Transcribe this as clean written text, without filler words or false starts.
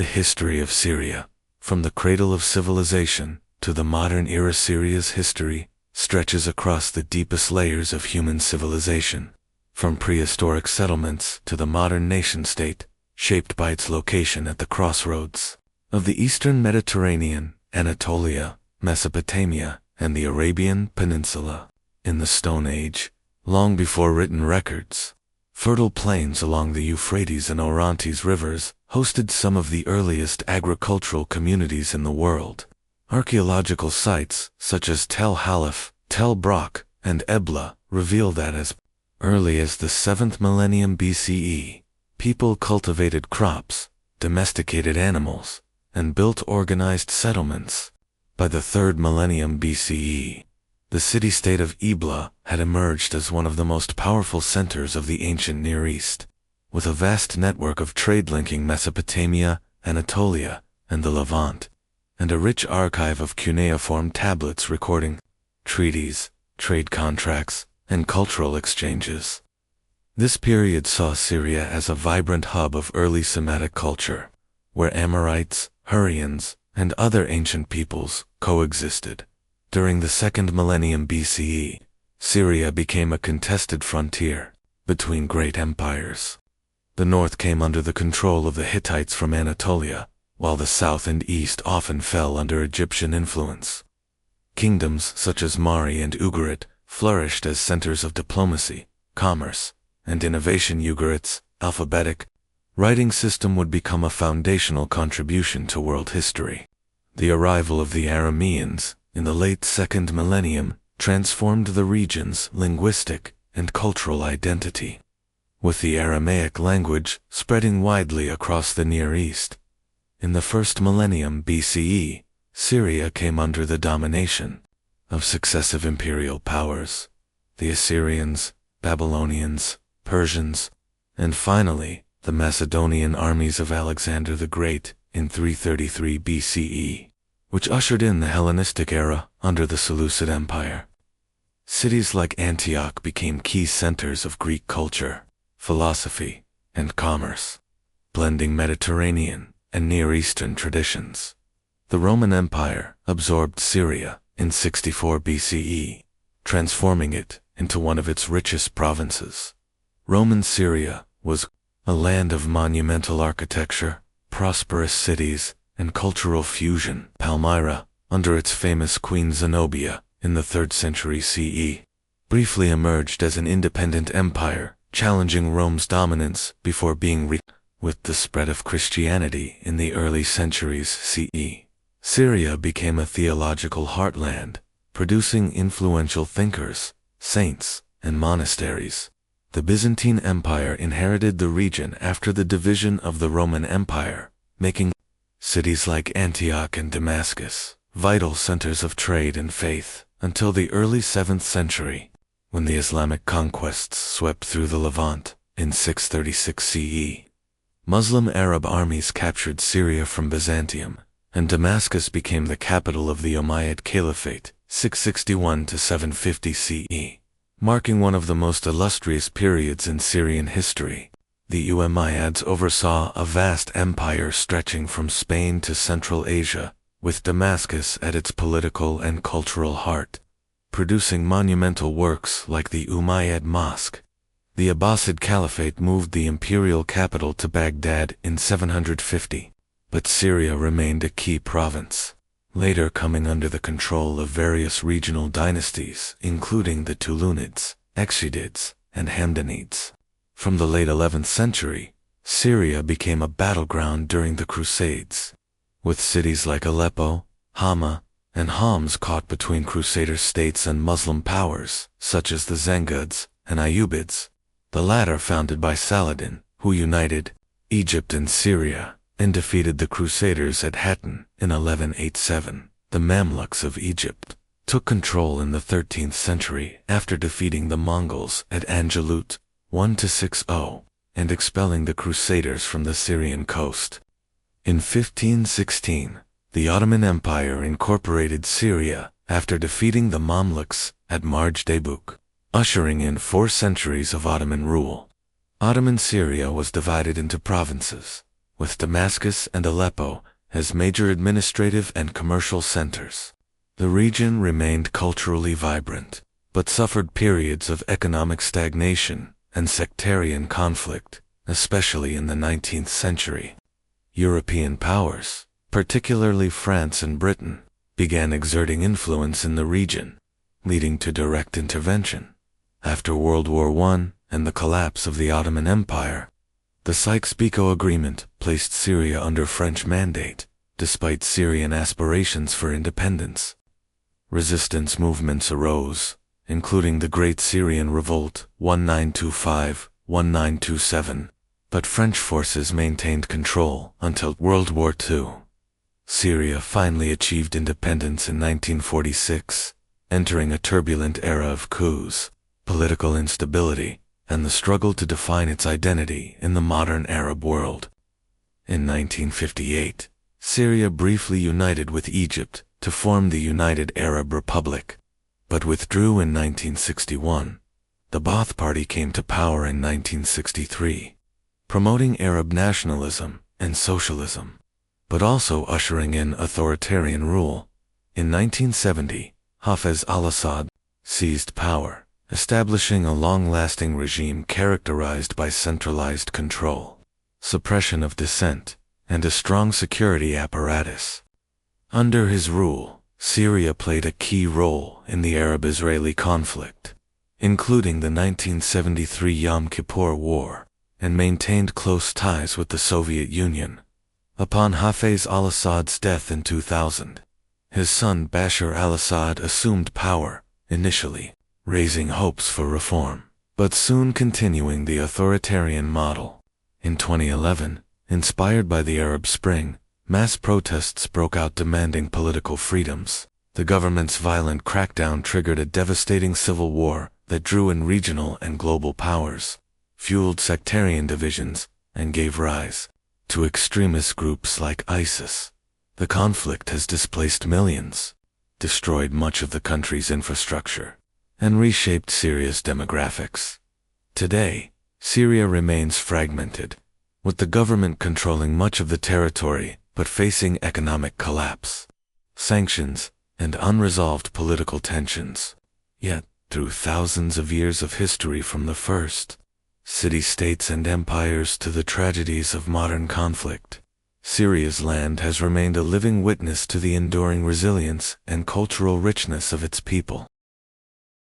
The history of Syria, from the cradle of civilization to the modern era. Syria's history stretches across the deepest layers of human civilization, from prehistoric settlements to the modern nation-state, shaped by its location at the crossroads of the eastern Mediterranean, Anatolia, Mesopotamia, and the Arabian Peninsula. In the Stone Age, long before written records, fertile plains along the Euphrates and Orontes rivers hosted some of the earliest agricultural communities in the world. Archaeological sites such as Tel Halaf, Tel Brak, and Ebla reveal that as early as the 7th millennium BCE, people cultivated crops, domesticated animals, and built organized settlements. By the 3rd millennium BCE, the city-state of Ebla had emerged as one of the most powerful centers of the ancient Near East, with a vast network of trade linking Mesopotamia, Anatolia, and the Levant, and a rich archive of cuneiform tablets recording treaties, trade contracts, and cultural exchanges. This period saw Syria as a vibrant hub of early Semitic culture, where Amorites, Hurrians, and other ancient peoples coexisted. During the 2nd millennium BCE, Syria became a contested frontier between great empires. The north came under the control of the Hittites from Anatolia, while the south and east often fell under Egyptian influence. Kingdoms such as Mari and Ugarit flourished as centers of diplomacy, commerce, and innovation. Ugarit's alphabetic writing system would become a foundational contribution to world history. The arrival of the Arameans in the late 2nd millennium transformed the region's linguistic and cultural identity, with the Aramaic language spreading widely across the Near East. In the 1st millennium BCE, Syria came under the domination of successive imperial powers, the Assyrians, Babylonians, Persians, and finally, the Macedonian armies of Alexander the Great in 333 BCE, which ushered in the Hellenistic era under the Seleucid Empire. Cities like Antioch became key centers of Greek culture, philosophy, and commerce, blending Mediterranean and Near Eastern traditions. The Roman Empire absorbed Syria in 64 BCE, transforming it into one of its richest provinces. Roman Syria was a land of monumental architecture, prosperous cities, and cultural fusion. Palmyra, under its famous Queen Zenobia in the 3rd century CE, briefly emerged as an independent empire, challenging Rome's dominance before being with the spread of Christianity in the early centuries CE. Syria became a theological heartland, producing influential thinkers, saints, and monasteries. The Byzantine Empire inherited the region after the division of the Roman Empire, making cities like Antioch and Damascus vital centers of trade and faith until the early 7th century, when the Islamic conquests swept through the Levant in 636 CE. Muslim Arab armies captured Syria from Byzantium, and Damascus became the capital of the Umayyad Caliphate, 661 to 750 CE, marking one of the most illustrious periods in Syrian history. The Umayyads oversaw a vast empire stretching from Spain to Central Asia, with Damascus at its political and cultural heart, producing monumental works like the Umayyad Mosque. The Abbasid Caliphate moved the imperial capital to Baghdad in 750, but Syria remained a key province, later coming under the control of various regional dynasties, including the Tulunids, Exudids, and Hamdanids. From the late 11th century, Syria became a battleground during the Crusades, with cities like Aleppo, Hama, and Homs caught between Crusader states and Muslim powers, such as the Zengids and Ayyubids, the latter founded by Saladin, who united Egypt and Syria and defeated the Crusaders at Hattin in 1187. The Mamluks of Egypt took control in the 13th century after defeating the Mongols at Angelut 1-60 and expelling the Crusaders from the Syrian coast. In 1516, the Ottoman Empire incorporated Syria after defeating the Mamluks at Marj-Debuk, ushering in 4 centuries of Ottoman rule. Ottoman Syria was divided into provinces, with Damascus and Aleppo as major administrative and commercial centers. The region remained culturally vibrant, but suffered periods of economic stagnation and sectarian conflict, especially in the 19th century. European powers, particularly France and Britain, began exerting influence in the region, leading to direct intervention. After World War I and the collapse of the Ottoman Empire, the Sykes-Picot Agreement placed Syria under French mandate, despite Syrian aspirations for independence. Resistance movements arose, including the Great Syrian Revolt 1925-1927, but French forces maintained control until World War II. Syria finally achieved independence in 1946, entering a turbulent era of coups, political instability, and the struggle to define its identity in the modern Arab world. In 1958, Syria briefly united with Egypt to form the United Arab Republic, but withdrew in 1961. The Ba'ath Party came to power in 1963, promoting Arab nationalism and socialism, but also ushering in authoritarian rule. In 1970, Hafez al-Assad seized power, establishing a long-lasting regime characterized by centralized control, suppression of dissent, and a strong security apparatus. Under his rule, Syria played a key role in the Arab-Israeli conflict, including the 1973 Yom Kippur War, and maintained close ties with the Soviet Union. Upon Hafez al-Assad's death in 2000, his son Bashar al-Assad assumed power, initially raising hopes for reform, but soon continuing the authoritarian model. In 2011, inspired by the Arab Spring, mass protests broke out demanding political freedoms. The government's violent crackdown triggered a devastating civil war that drew in regional and global powers, fueled sectarian divisions, and gave rise to extremist groups like ISIS. The conflict has displaced millions, destroyed much of the country's infrastructure, and reshaped Syria's demographics. Today, Syria remains fragmented, with the government controlling much of the territory but facing economic collapse, sanctions, and unresolved political tensions. Yet, through thousands of years of history from the first city-states and empires to the tragedies of modern conflict, Syria's land has remained a living witness to the enduring resilience and cultural richness of its people.